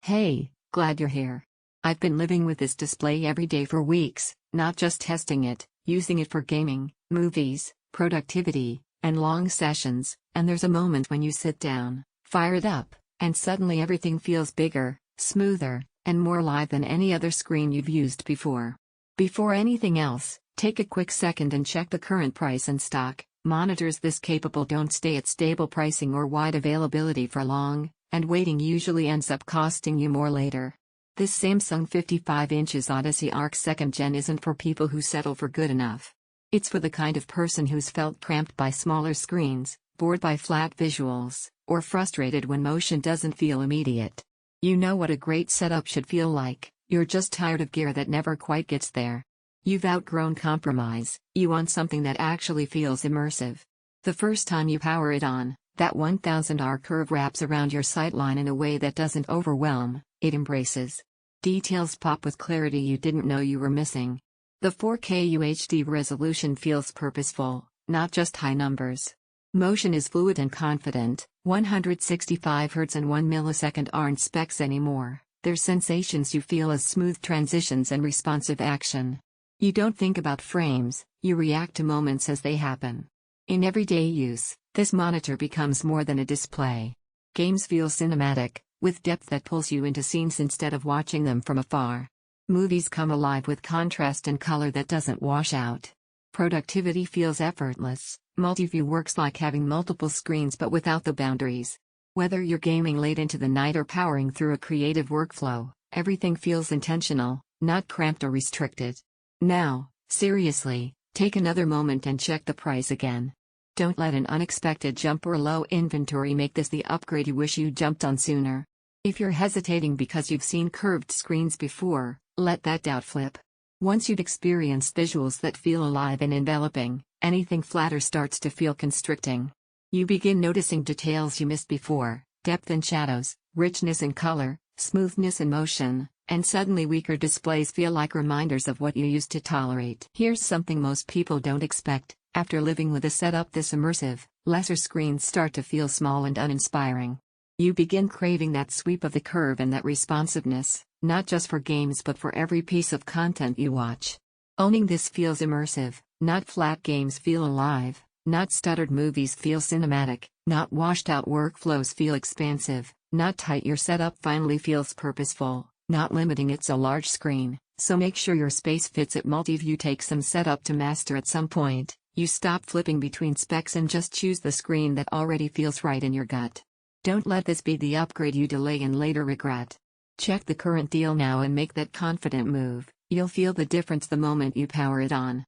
Hey, glad you're here. I've been living with this display every day for weeks, not just testing it, using it for gaming, movies, productivity, and long sessions, and there's a moment when you sit down, fire it up, and suddenly everything feels bigger, smoother, and more alive than any other screen you've used before. Before anything else, take a quick second and check the current price and stock. Monitors this capable don't stay at stable pricing or wide availability for long, and waiting usually ends up costing you more later. This Samsung 55 inches Odyssey Ark 2nd Gen isn't for people who settle for good enough. It's for the kind of person who's felt cramped by smaller screens, bored by flat visuals, or frustrated when motion doesn't feel immediate. You know what a great setup should feel like, you're just tired of gear that never quite gets there. You've outgrown compromise, you want something that actually feels immersive. The first time you power it on, that 1000R curve wraps around your sightline in a way that doesn't overwhelm, it embraces. Details pop with clarity you didn't know you were missing. The 4K UHD resolution feels purposeful, not just high numbers. Motion is fluid and confident, 165 Hz and 1 millisecond aren't specs anymore, they're sensations you feel as smooth transitions and responsive action. You don't think about frames, you react to moments as they happen. In everyday use, this monitor becomes more than a display. Games feel cinematic, with depth that pulls you into scenes instead of watching them from afar. Movies come alive with contrast and color that doesn't wash out. Productivity feels effortless, multi-view works like having multiple screens but without the boundaries. Whether you're gaming late into the night or powering through a creative workflow, everything feels intentional, not cramped or restricted. Now, seriously, take another moment and check the price again. Don't let an unexpected jump or low inventory make this the upgrade you wish you jumped on sooner. If you're hesitating because you've seen curved screens before, let that doubt flip. Once you've experienced visuals that feel alive and enveloping, anything flatter starts to feel constricting. You begin noticing details you missed before, depth in shadows, richness in color, smoothness in motion, and suddenly weaker displays feel like reminders of what you used to tolerate. Here's something most people don't expect: after living with a setup this immersive, lesser screens start to feel small and uninspiring. You begin craving that sweep of the curve and that responsiveness, not just for games but for every piece of content you watch. Owning this feels immersive, not flat games feel alive, not stuttered movies feel cinematic, not washed-out workflows feel expansive, not tight your setup finally feels purposeful. Not limiting it's a large screen, so make sure your space fits it. Multi-view takes some setup to master. At some point, you stop flipping between specs and just choose the screen that already feels right in your gut. Don't let this be the upgrade you delay and later regret. Check the current deal now and make that confident move. You'll feel the difference the moment you power it on.